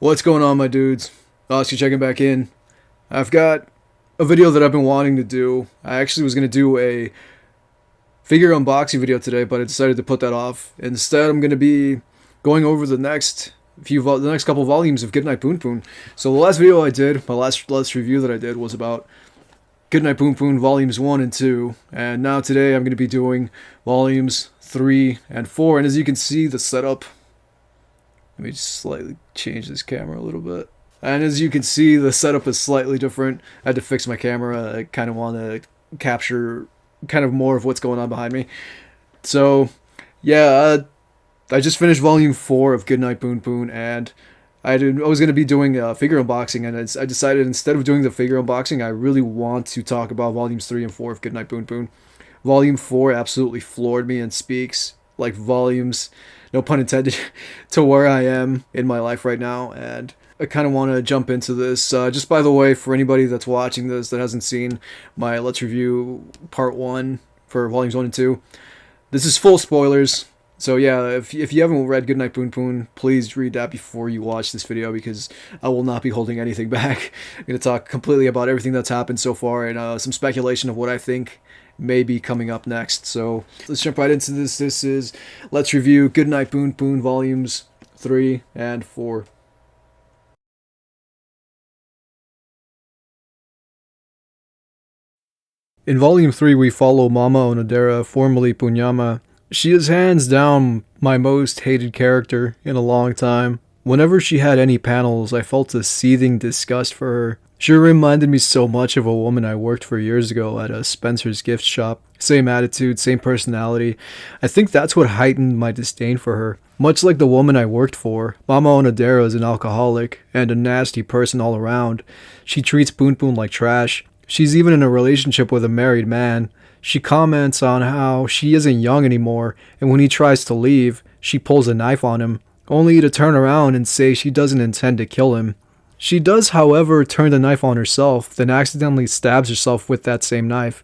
What's going on, my dudes? Oscar checking back in. I've got a video that I've been wanting to do. I actually was going to do a figure unboxing video today, but I decided to put that off. Instead, I'm going to be going over the next couple volumes of Goodnight Punpun. So the last video I did, my last review that I did was about Goodnight Punpun volumes 1 and 2, and now today I'm going to be doing volumes 3 and 4. And as you can see, the setup, let me just slightly change this camera a little bit. And as you can see, the setup is slightly different. I had to fix my camera. I kind of want to capture kind of more of what's going on behind me. So, yeah, I just finished volume 4 of Goodnight Punpun, and I was going to be doing a figure unboxing, and I decided instead of doing the figure unboxing, I really want to talk about volumes 3 and 4 of Goodnight Punpun. Volume 4 absolutely floored me and speaks like volumes, no pun intended, to where I am in my life right now, and I kind of want to jump into this. Just by the way, for anybody that's watching this that hasn't seen my Let's Review Part 1 for volumes 1 and 2, this is full spoilers. So yeah, if you haven't read Goodnight Punpun, please read that before you watch this video, because I will not be holding anything back. I'm going to talk completely about everything that's happened so far, and some speculation of what I think may be coming up next. So let's jump right into this. This is Let's Review Goodnight Punpun volumes 3 and 4. In volume 3, we follow Mama Onodera, formerly Punyama. She is hands down my most hated character in a long time. Whenever she had any panels, I felt a seething disgust for her. She reminded me so much of a woman I worked for years ago at a Spencer's gift shop. Same attitude, same personality. I think that's what heightened my disdain for her. Much like the woman I worked for, Mama Onodera is an alcoholic and a nasty person all around. She treats Punpun like trash. She's even in a relationship with a married man. She comments on how she isn't young anymore, and when he tries to leave, she pulls a knife on him, only to turn around and say she doesn't intend to kill him. She does, however, turn the knife on herself, then accidentally stabs herself with that same knife.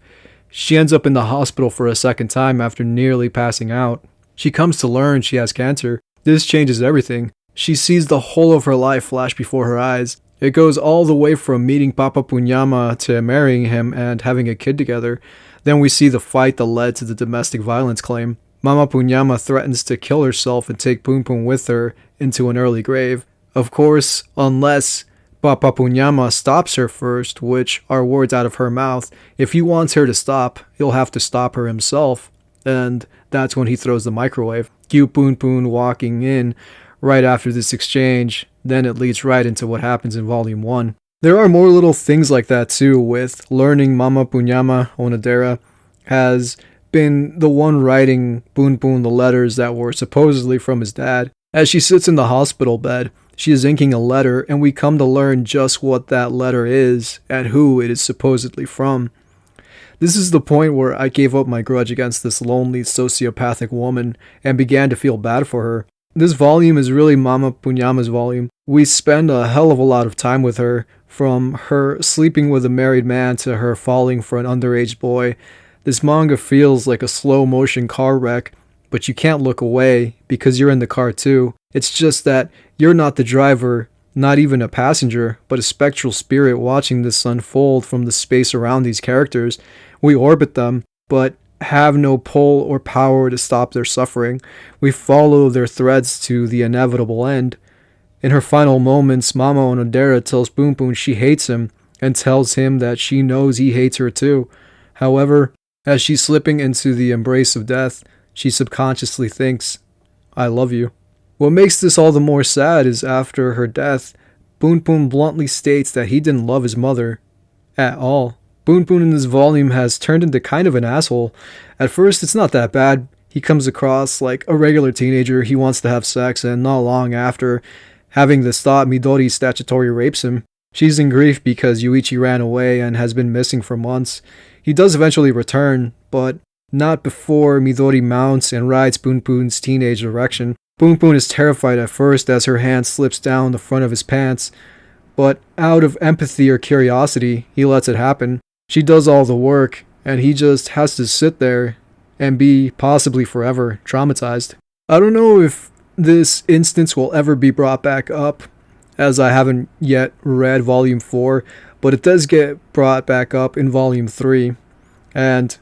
She ends up in the hospital for a second time after nearly passing out. She comes to learn she has cancer. This changes everything. She sees the whole of her life flash before her eyes. It goes all the way from meeting Papa Punyama to marrying him and having a kid together. Then we see the fight that led to the domestic violence claim. Mama Punyama threatens to kill herself and take Punpun with her into an early grave. Of course, unless Papa Punyama stops her first, which are words out of her mouth. If he wants her to stop, he'll have to stop her himself. And that's when he throws the microwave. Cue Punpun walking in right after this exchange. Then it leads right into what happens in volume 1. There are more little things like that too, with learning Mama Punyama Onodera has been the one writing Punpun the letters that were supposedly from his dad. As she sits in the hospital bed, she is inking a letter, and we come to learn just what that letter is and who it is supposedly from. This is the point where I gave up my grudge against this lonely sociopathic woman and began to feel bad for her. This volume is really Mama Punyama's volume. We spend a hell of a lot of time with her, from her sleeping with a married man to her falling for an underage boy. This manga feels like a slow-motion car wreck, but you can't look away because you're in the car too. It's just that you're not the driver, not even a passenger, but a spectral spirit watching this unfold from the space around these characters. We orbit them, but have no pull or power to stop their suffering. We follow their threads to the inevitable end. In her final moments, Mama Onodera tells Punpun she hates him and tells him that she knows he hates her too. However, as she's slipping into the embrace of death, she subconsciously thinks, "I love you." What makes this all the more sad is after her death, Punpun bluntly states that he didn't love his mother at all. Punpun in this volume has turned into kind of an asshole. At first, it's not that bad. He comes across like a regular teenager. He wants to have sex, and not long after having this thought, Midori statutory rapes him. She's in grief because Yuichi ran away and has been missing for months. He does eventually return, but not before Midori mounts and rides Punpun's teenage erection. Punpun is terrified at first as her hand slips down the front of his pants, but out of empathy or curiosity, he lets it happen. She does all the work, and he just has to sit there and be, possibly forever, traumatized. I don't know if this instance will ever be brought back up, as I haven't yet read Volume 4, but it does get brought back up in Volume 3. And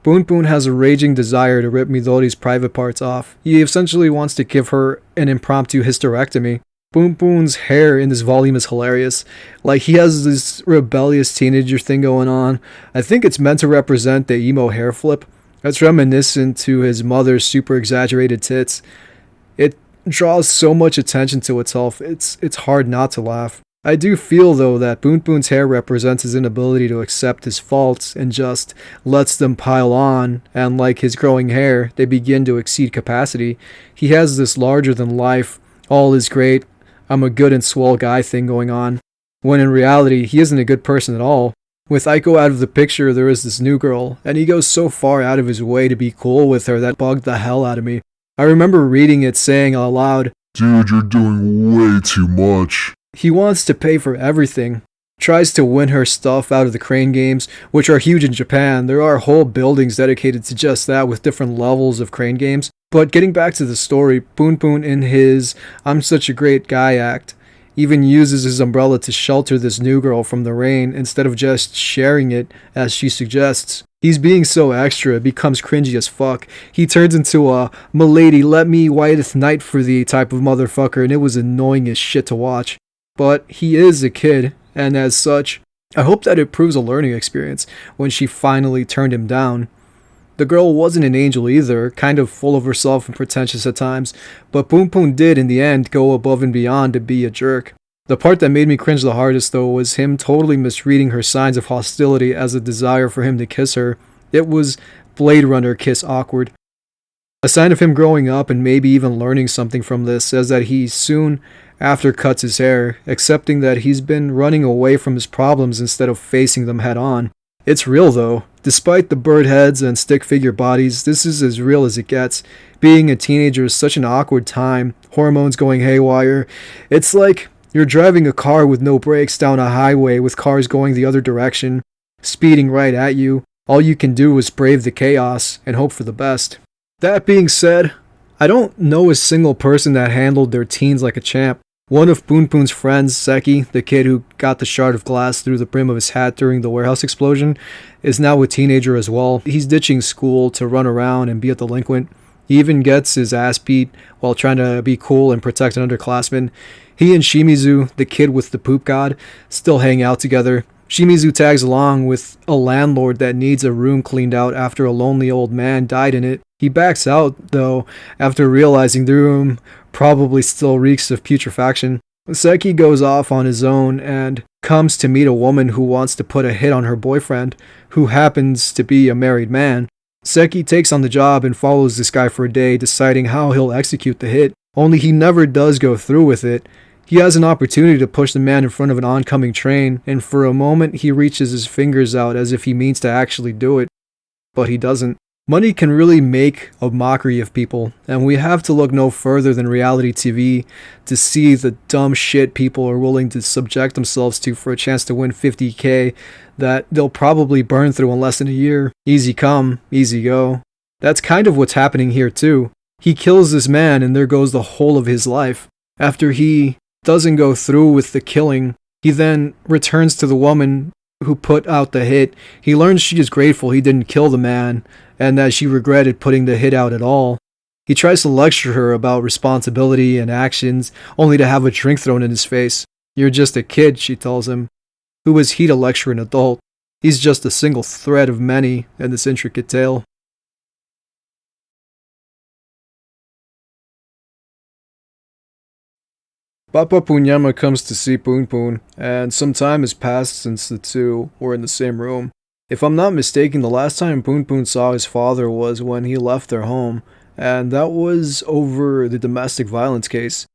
Punpun has a raging desire to rip Midori's private parts off. He essentially wants to give her an impromptu hysterectomy. Punpun's hair in this volume is hilarious. Like, he has this rebellious teenager thing going on. I think it's meant to represent the emo hair flip. That's reminiscent to his mother's super exaggerated tits. It draws so much attention to itself, it's hard not to laugh. I do feel, though, that Punpun's hair represents his inability to accept his faults and just lets them pile on, and like his growing hair, they begin to exceed capacity. He has this larger-than-life, all is great, I'm a good and swell guy thing going on, when in reality, he isn't a good person at all. With Aiko out of the picture, there is this new girl, and he goes so far out of his way to be cool with her that bugged the hell out of me. I remember reading it saying out loud, "Dude, you're doing way too much." He wants to pay for everything. Tries to win her stuff out of the crane games, which are huge in Japan. There are whole buildings dedicated to just that with different levels of crane games. But getting back to the story, Punpun in his "I'm such a great guy" act even uses his umbrella to shelter this new girl from the rain instead of just sharing it as she suggests. He's being so extra, it becomes cringy as fuck. He turns into a "Milady, let me whiteth night for thee" type of motherfucker, and it was annoying as shit to watch. But he is a kid, and as such, I hope that it proves a learning experience when she finally turned him down. The girl wasn't an angel either, kind of full of herself and pretentious at times, but Punpun did in the end go above and beyond to be a jerk. The part that made me cringe the hardest, though, was him totally misreading her signs of hostility as a desire for him to kiss her. It was Blade Runner kiss awkward. A sign of him growing up and maybe even learning something from this says that he soon after cuts his hair, accepting that he's been running away from his problems instead of facing them head on. It's real, though. Despite the bird heads and stick figure bodies, this is as real as it gets. Being a teenager is such an awkward time, hormones going haywire. It's like you're driving a car with no brakes down a highway with cars going the other direction, speeding right at you. All you can do is brave the chaos and hope for the best. That being said, I don't know a single person that handled their teens like a champ. One of Punpun's friends, Sachi, the kid who got the shard of glass through the brim of his hat during the warehouse explosion, is now a teenager as well. He's ditching school to run around and be a delinquent. He even gets his ass beat while trying to be cool and protect an underclassman. He and Shimizu, the kid with the poop god, still hang out together. Shimizu tags along with a landlord that needs a room cleaned out after a lonely old man died in it. He backs out, though, after realizing the room probably still reeks of putrefaction. Seki goes off on his own and comes to meet a woman who wants to put a hit on her boyfriend, who happens to be a married man. Seki takes on the job and follows this guy for a day, deciding how he'll execute the hit, only he never does go through with it. He has an opportunity to push the man in front of an oncoming train, and for a moment he reaches his fingers out as if he means to actually do it. But he doesn't. Money can really make a mockery of people, and we have to look no further than reality TV to see the dumb shit people are willing to subject themselves to for a chance to win $50K that they'll probably burn through in less than a year. Easy come, easy go. That's kind of what's happening here too. He kills this man and there goes the whole of his life. After he doesn't go through with the killing, he then returns to the woman who put out the hit. He learns she is grateful he didn't kill the man, and that she regretted putting the hit out at all. He tries to lecture her about responsibility and actions, only to have a drink thrown in his face. "You're just a kid," she tells him. Who is he to lecture an adult? He's just a single thread of many in this intricate tale. Papa Punyama comes to see Punpun, and some time has passed since the two were in the same room. If I'm not mistaken, the last time Punpun saw his father was when he left their home, and that was over the domestic violence case.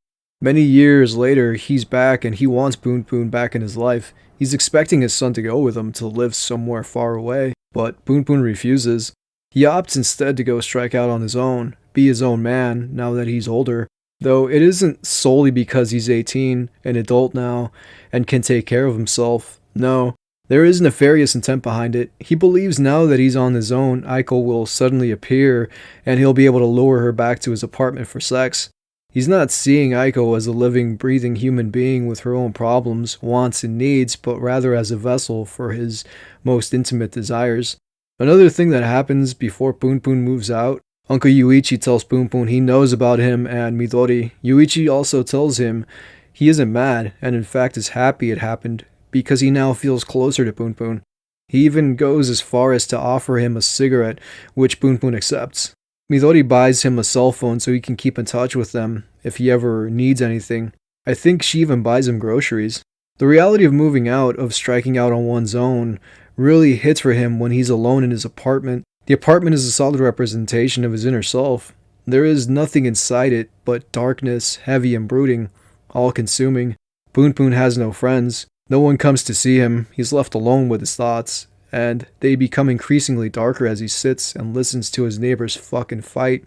Many years later, he's back and he wants Punpun back in his life. He's expecting his son to go with him to live somewhere far away, but Punpun refuses. He opts instead to go strike out on his own, be his own man now that he's older. Though it isn't solely because he's 18, an adult now, and can take care of himself. No, there is nefarious intent behind it. He believes now that he's on his own, Aiko will suddenly appear, and he'll be able to lure her back to his apartment for sex. He's not seeing Aiko as a living, breathing human being with her own problems, wants, and needs, but rather as a vessel for his most intimate desires. Another thing that happens before Punpun moves out, Uncle Yuichi tells Punpun he knows about him and Midori. Yuichi also tells him he isn't mad, and in fact is happy it happened, because he now feels closer to Punpun. He even goes as far as to offer him a cigarette, which Punpun accepts. Midori buys him a cell phone so he can keep in touch with them if he ever needs anything. I think she even buys him groceries. The reality of moving out, of striking out on one's own, really hits for him when he's alone in his apartment. The apartment is a solid representation of his inner self. There is nothing inside it but darkness, heavy and brooding, all-consuming. Punpun has no friends. No one comes to see him. He's left alone with his thoughts, and they become increasingly darker as he sits and listens to his neighbors fucking fight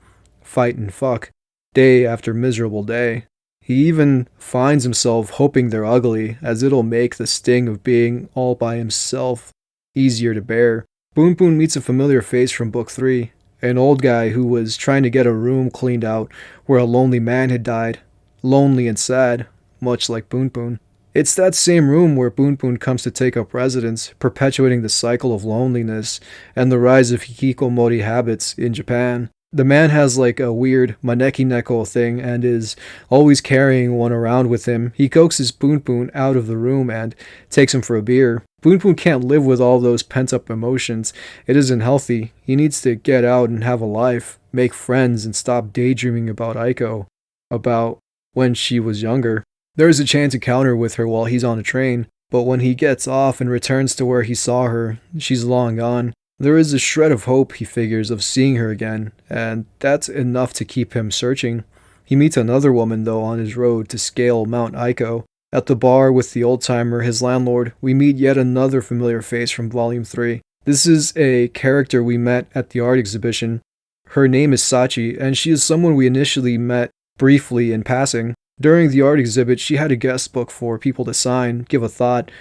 and fuck, day after miserable day. He even finds himself hoping they're ugly, as it'll make the sting of being all by himself easier to bear. Punpun meets a familiar face from Book 3, an old guy who was trying to get a room cleaned out where a lonely man had died. Lonely and sad, much like Punpun. It's that same room where Punpun comes to take up residence, perpetuating the cycle of loneliness and the rise of hikikomori habits in Japan. The man has like a weird maneki neko thing and is always carrying one around with him. He coaxes Punpun out of the room and takes him for a beer. Punpun can't live with all those pent-up emotions. It isn't healthy. He needs to get out and have a life, make friends, and stop daydreaming about Aiko, about when she was younger. There is a chance encounter with her while he's on a train, but when he gets off and returns to where he saw her, she's long gone. There is a shred of hope, he figures, of seeing her again, and that's enough to keep him searching. He meets another woman, though, on his road to scale Mount Aiko. At the bar with the old-timer, his landlord, we meet yet another familiar face from Volume 3. This is a character we met at the art exhibition. Her name is Sachi, and she is someone we initially met briefly in passing. During the art exhibit, she had a guest book for people to sign, give a thought.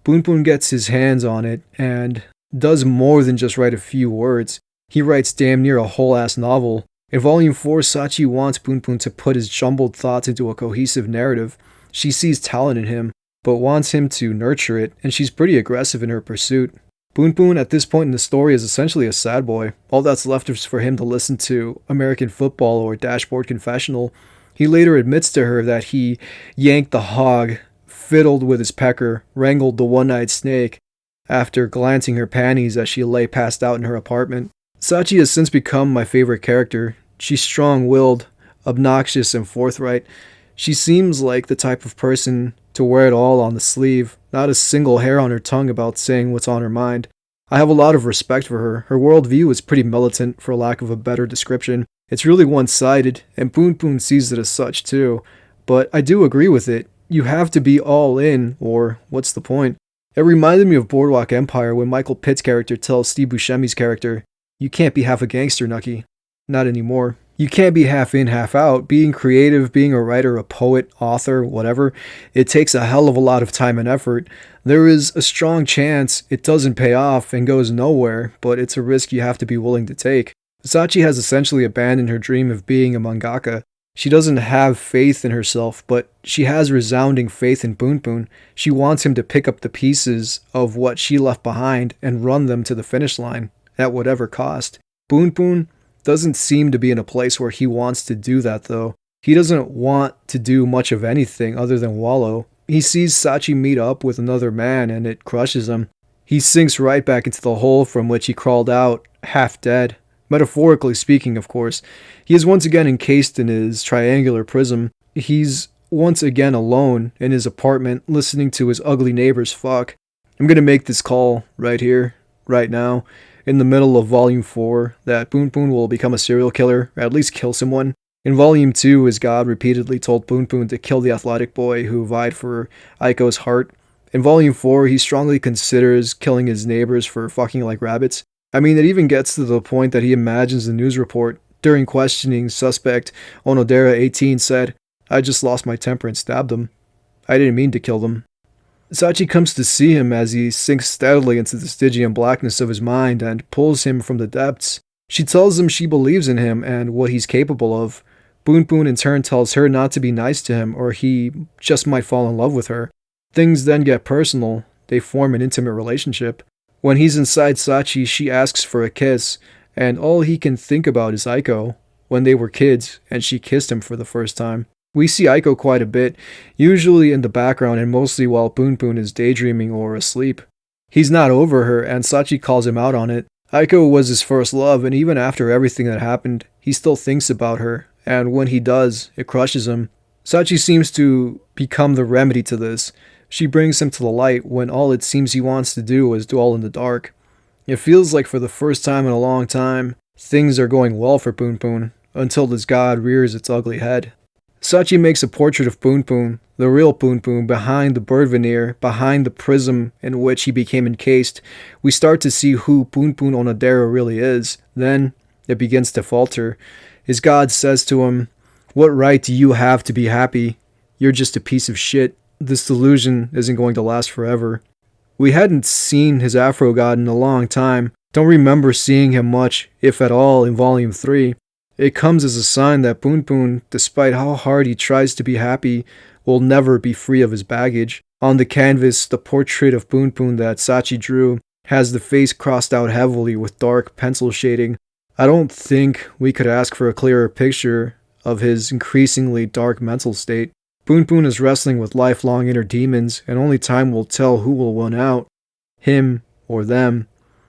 Punpun gets his hands on it and does more than just write a few words. He writes damn near a whole-ass novel. In Volume 4, Sachi wants Punpun to put his jumbled thoughts into a cohesive narrative. She sees talent in him, but wants him to nurture it, and she's pretty aggressive in her pursuit. Punpun, at this point in the story, is essentially a sad boy. All that's left is for him to listen to American Football or Dashboard Confessional. He later admits to her that he yanked the hog, fiddled with his pecker, wrangled the one-eyed snake, after glancing her panties as she lay passed out in her apartment. Sachi has since become my favorite character. She's strong-willed, obnoxious, and forthright. She seems like the type of person to wear it all on the sleeve, not a single hair on her tongue about saying what's on her mind. I have a lot of respect for her. Her worldview is pretty militant, for lack of a better description. It's really one-sided, and Punpun sees it as such too. But I do agree with it. You have to be all in, or what's the point? It reminded me of Boardwalk Empire when Michael Pitt's character tells Steve Buscemi's character, "You can't be half a gangster, Nucky." Not anymore. You can't be half in, half out. Being creative, being a writer, a poet, author, whatever, it takes a hell of a lot of time and effort. There is a strong chance it doesn't pay off and goes nowhere, but it's a risk you have to be willing to take. Sachi has essentially abandoned her dream of being a mangaka. She doesn't have faith in herself, but she has resounding faith in Punpun. She wants him to pick up the pieces of what she left behind and run them to the finish line, at whatever cost. Punpun doesn't seem to be in a place where he wants to do that, though. He doesn't want to do much of anything other than wallow. He sees Sachi meet up with another man and it crushes him. He sinks right back into the hole from which he crawled out, half dead. Metaphorically speaking, of course. He is once again encased in his triangular prism. He's once again alone in his apartment, listening to his ugly neighbors fuck. I'm gonna make this call right here, right now, in the middle of Volume 4, that Punpun will become a serial killer, or at least kill someone. In Volume 2, his god repeatedly told Punpun to kill the athletic boy who vied for Aiko's heart. In Volume 4, he strongly considers killing his neighbors for fucking like rabbits. I mean, it even gets to the point that he imagines the news report. During questioning, suspect Onodera 18 said, "I just lost my temper and stabbed them. I didn't mean to kill them." Sachi comes to see him as he sinks steadily into the Stygian blackness of his mind and pulls him from the depths. She tells him she believes in him and what he's capable of. Punpun in turn tells her not to be nice to him or he just might fall in love with her. Things then get personal. They form an intimate relationship. When he's inside Sachi, she asks for a kiss, and all he can think about is Aiko, when they were kids, and she kissed him for the first time. We see Aiko quite a bit, usually in the background and mostly while Punpun is daydreaming or asleep. He's not over her, and Sachi calls him out on it. Aiko was his first love, and even after everything that happened, he still thinks about her, and when he does, it crushes him. Sachi seems to become the remedy to this. She brings him to the light when all it seems he wants to do is dwell in the dark. It feels like for the first time in a long time, things are going well for Punpun, until this god rears its ugly head. Sachi makes a portrait of Punpun, the real Punpun, behind the bird veneer, behind the prism in which he became encased. We start to see who Punpun Onodera really is. Then, it begins to falter. His god says to him, "What right do you have to be happy? You're just a piece of shit. This delusion isn't going to last forever." We hadn't seen his Afro god in a long time. Don't remember seeing him much, if at all, in Volume 3. It comes as a sign that Punpun, despite how hard he tries to be happy, will never be free of his baggage. On the canvas, the portrait of Punpun that Sachi drew has the face crossed out heavily with dark pencil shading. I don't think we could ask for a clearer picture of his increasingly dark mental state. Punpun is wrestling with lifelong inner demons, and only time will tell who will win out, him or them.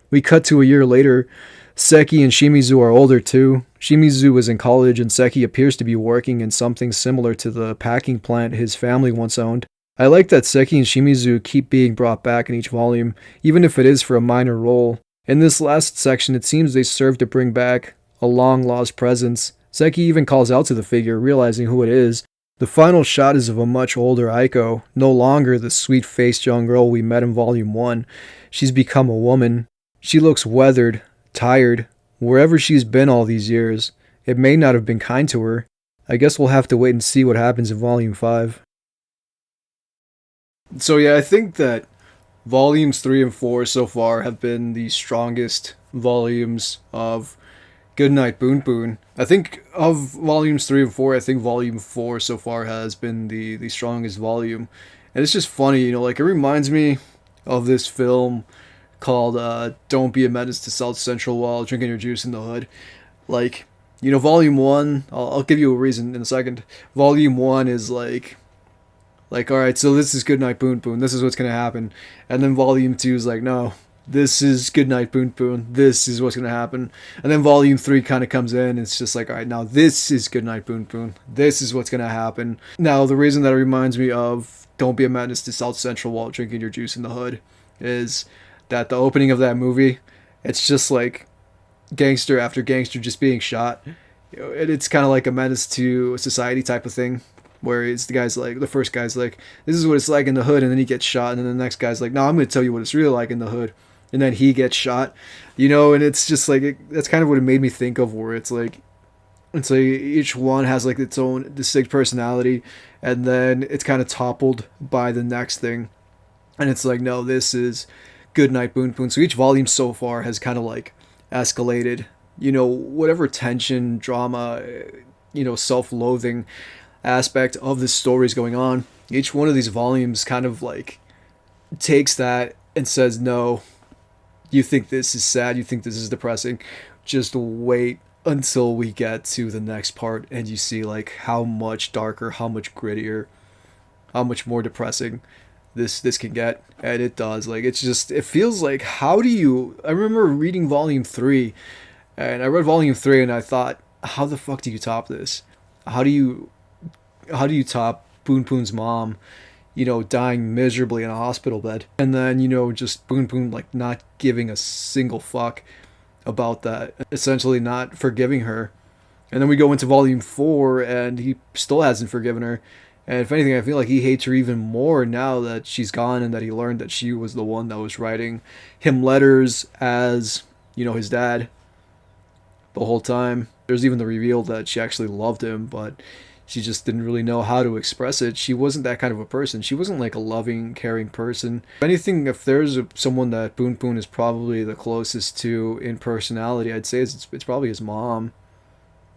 We cut to a year later. Seki and Shimizu are older too. Shimizu is in college and Seki appears to be working in something similar to the packing plant his family once owned. I like that Seki and Shimizu keep being brought back in each volume, even if it is for a minor role. In this last section, it seems they serve to bring back a long-lost presence. Seki even calls out to the figure, realizing who it is. The final shot is of a much older Aiko, no longer the sweet-faced young girl we met in Volume 1. She's become a woman. She looks weathered, tired, wherever she's been all these years. It may not have been kind to her. I guess we'll have to wait and see what happens in Volume 5. So yeah, I think that Volumes 3 and 4 so far have been the strongest volumes of Goodnight Punpun. I think of Volumes 3 and 4, I think Volume 4 so far has been the strongest volume. And it's just funny, it reminds me of this film called Don't Be a Menace to South Central While Drinking Your Juice in the Hood. Volume 1, I'll give you a reason in a second. Volume 1 is alright, so this is Goodnight Punpun, this is what's going to happen. And then Volume 2 is no, this is Goodnight Punpun, this is what's going to happen. And then Volume 3 kind of comes in, it's just alright, now this is Goodnight Punpun, this is what's going to happen. Now, the reason that it reminds me of Don't Be a Menace to South Central While Drinking Your Juice in the Hood is that the opening of that movie, it's just gangster after gangster just being shot. It's kind of like a menace to society type of thing, where it's the first guy's this is what it's like in the hood, and then he gets shot, and then the next guy's no, I'm going to tell you what it's really like in the hood, and then he gets shot, and it's just that's kind of what it made me think of, where it's each one has its own distinct personality, and then it's kind of toppled by the next thing, and it's no, this is Goodnight Punpun. So each volume so far has kind of escalated, whatever tension, drama, self-loathing aspect of the stories going on. Each one of these volumes kind of takes that and says, no, you think this is sad, you think this is depressing, just wait until we get to the next part and you see how much darker, how much grittier, how much more depressing this can get. And it does. It feels how do you... I remember reading Volume 3, and I read Volume 3 and I thought, how the fuck do you top this? How do you top Punpun's mom, dying miserably in a hospital bed, and then just Punpun not giving a single fuck about that, essentially not forgiving her. And then we go into Volume 4 and he still hasn't forgiven her, and if anything, I feel he hates her even more now that she's gone and that he learned that she was the one that was writing him letters as his dad the whole time. There's even the reveal that she actually loved him, but she just didn't really know how to express it. She wasn't that kind of a person. She wasn't a loving, caring person. If anything, if there's someone that Punpun is probably the closest to in personality, I'd say it's probably his mom.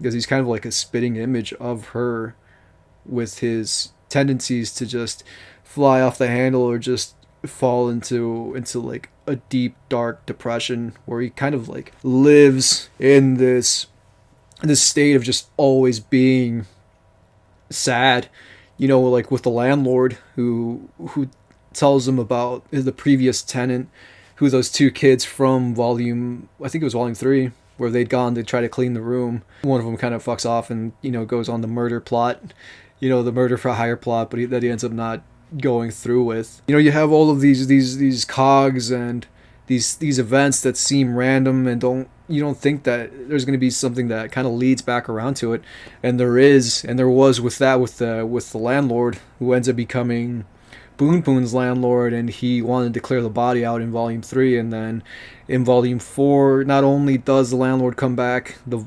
because he's kind of like a spitting image of her, with his tendencies to just fly off the handle or just fall into like a deep dark depression where he kind of like lives in this state of just always being sad, like with the landlord who tells him about the previous tenant, who those two kids from I think it was volume 3, where they'd gone to try to clean the room. One of them kind of fucks off and goes on the murder plot, the murder for hire plot, but that he ends up not going through with. You have all of these cogs and these events that seem random and you don't think that there's going to be something that kind of leads back around to it, and there was with the landlord, who ends up becoming Punpun's landlord, and he wanted to clear the body out in volume 3, and then in volume 4, not only does the landlord come back, the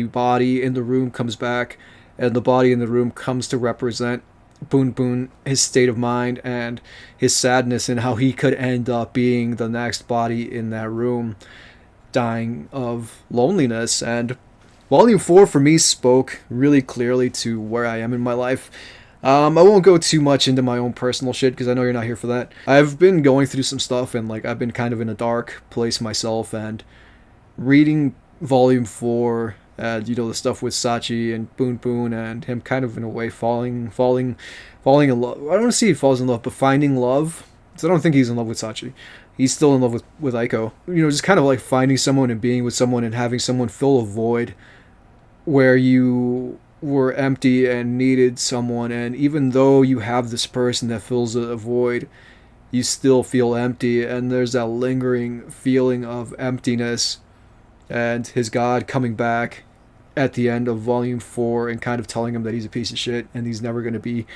body in the room comes back, and the body in the room comes to represent Punpun, his state of mind and his sadness, and how he could end up being the next body in that room, dying of loneliness. And volume 4 for me spoke really clearly to where I am in my life. I won't go too much into my own personal shit because I know you're not here for that. I've been going through some stuff, and like I've been kind of in a dark place myself, and reading volume 4, the stuff with Sachi and Punpun, and him kind of in a way falling in love. I don't want to say he falls in love, but finding love. So I don't think he's in love with Sachi. He's still in love with Aiko. Just kind of like finding someone and being with someone and having someone fill a void where you were empty and needed someone, and even though you have this person that fills a void, you still feel empty, and there's that lingering feeling of emptiness. And his god coming back at the end of volume 4 and kind of telling him that he's a piece of shit and he's never going to be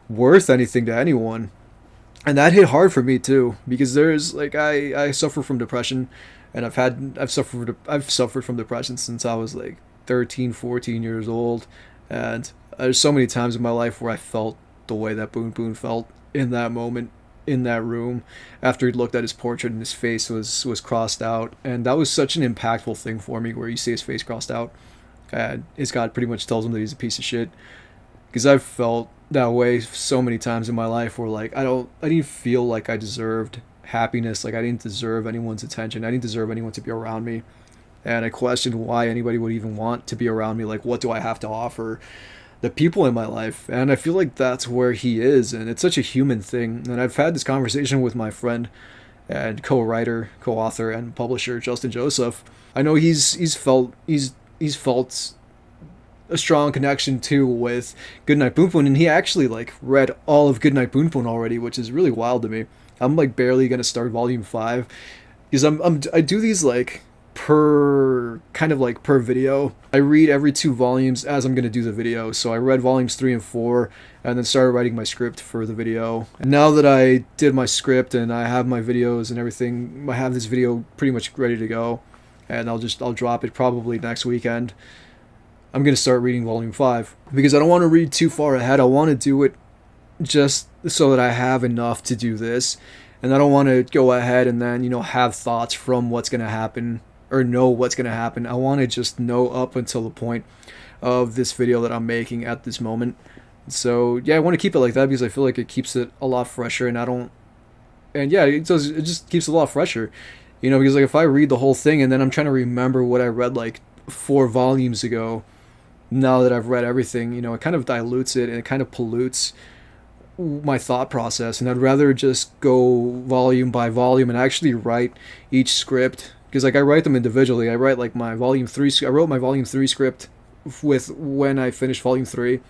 worth anything to anyone. And that hit hard for me too, because there's like I suffer from depression, and I've suffered from depression since I was like 13, 14 years old, and there's so many times in my life where I felt the way that Punpun felt in that moment in that room after he'd looked at his portrait and his face was crossed out. And that was such an impactful thing for me, where you see his face crossed out and his god pretty much tells him that he's a piece of shit, because I've felt that way so many times in my life where like I didn't feel like I deserved happiness, like I didn't deserve anyone's attention, I didn't deserve anyone to be around me, and I questioned why anybody would even want to be around me. Like, what do I have to offer the people in my life? And I feel like that's where he is, and it's such a human thing. And I've had this conversation with my friend and co-writer, co-author, and publisher Justin Joseph. I know he's felt a strong connection too with Goodnight Punpun, and he actually like read all of Goodnight Punpun already, which is really wild to me. I'm like barely gonna start volume 5 because I do these like per video. I read every 2 volumes as I'm gonna do the video. So I read volumes 3 and 4 and then started writing my script for the video. And now that I did my script and I have my videos and everything, I have this video pretty much ready to go, and I'll drop it probably next weekend. I'm gonna start reading volume 5 because I don't want to read too far ahead. I want to do it just so that I have enough to do this, and I don't want to go ahead and then have thoughts from what's gonna happen or know what's gonna happen. I want to just know up until the point of this video that I'm making at this moment. So yeah, I want to keep it like that because I feel like it keeps it a lot fresher, and it just keeps it a lot fresher, because like if I read the whole thing and then I'm trying to remember what I read like 4 volumes ago, now that I've read everything, it kind of dilutes it and it kind of pollutes my thought process. And I'd rather just go volume by volume and actually write each script, because like I write them individually. I write like I wrote my volume 3 script with when I finished volume 3,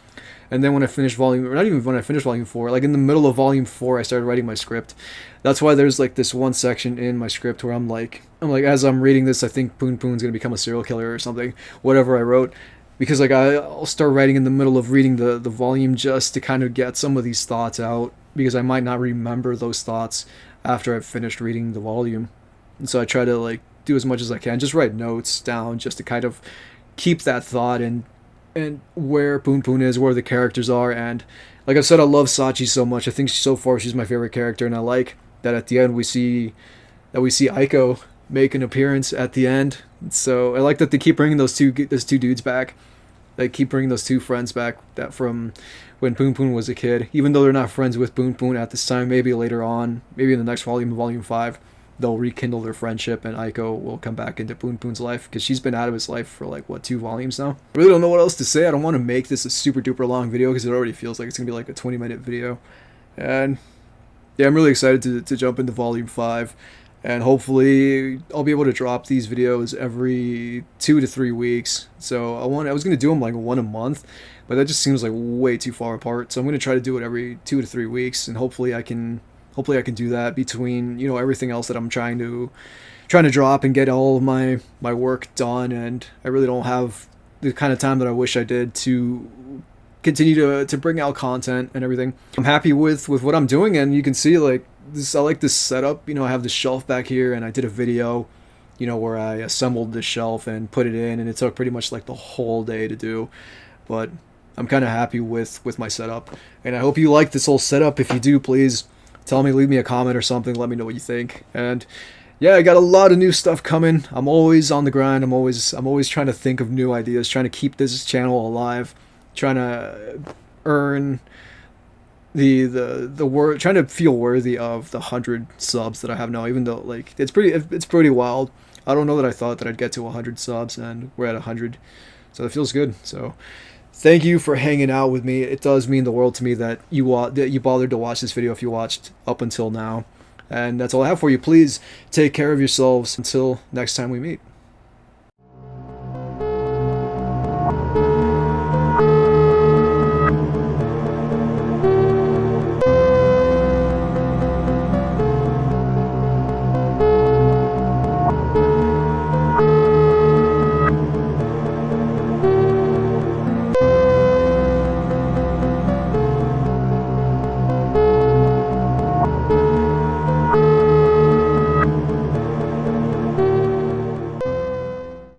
and then when I finished volume 4, like in the middle of volume 4 I started writing my script. That's why there's like this one section in my script where I'm like as I'm reading this, I think Punpun's gonna become a serial killer or something, whatever I wrote, because like I'll start writing in the middle of reading the volume just to kind of get some of these thoughts out, because I might not remember those thoughts after I've finished reading the volume. And so I try to like do as much as I can, just write notes down just to kind of keep that thought and where Punpun is, where the characters are. And like I said, I love Sachi so much. I think so far she's my favorite character, and I like that at the end we see Aiko make an appearance at the end So I like that they keep bringing those two dudes back. They keep bringing those two friends back that from when Punpun was a kid. Even though they're not friends with Punpun at this time, maybe later on, maybe in the next volume, Volume 5, they'll rekindle their friendship and Aiko will come back into Punpun's life because she's been out of his life for like, what, 2 volumes now? I really don't know what else to say. I don't want to make this a super duper long video because it already feels like it's going to be like a 20-minute video. And yeah, I'm really excited to jump into Volume 5. And hopefully I'll be able to drop these videos every 2 to 3 weeks. So I was going to do them like one a month, but that just seems like way too far apart. So I'm going to try to do it every 2 to 3 weeks, and hopefully I can do that between, everything else that I'm trying to drop and get all of my work done. And I really don't have the kind of time that I wish I did to continue to bring out content and everything. I'm happy with what I'm doing, and you can see like this. I like this setup. I have this shelf back here, and I did a video, where I assembled this shelf and put it in, and it took pretty much like the whole day to do. But I'm kind of happy with my setup, and I hope you like this whole setup. If you do, please tell me, leave me a comment or something. Let me know what you think. And yeah, I got a lot of new stuff coming. I'm always on the grind. I'm always trying to think of new ideas, trying to keep this channel alive, trying to earn the word, trying to feel worthy of the 100 subs that I have now. Even though like it's pretty wild. I don't know that I thought that I'd get to 100 subs, and we're at 100, so it feels good. So thank you for hanging out with me. It does mean the world to me that you bothered to watch this video if you watched up until now. And that's all I have for you. Please take care of yourselves until next time we meet.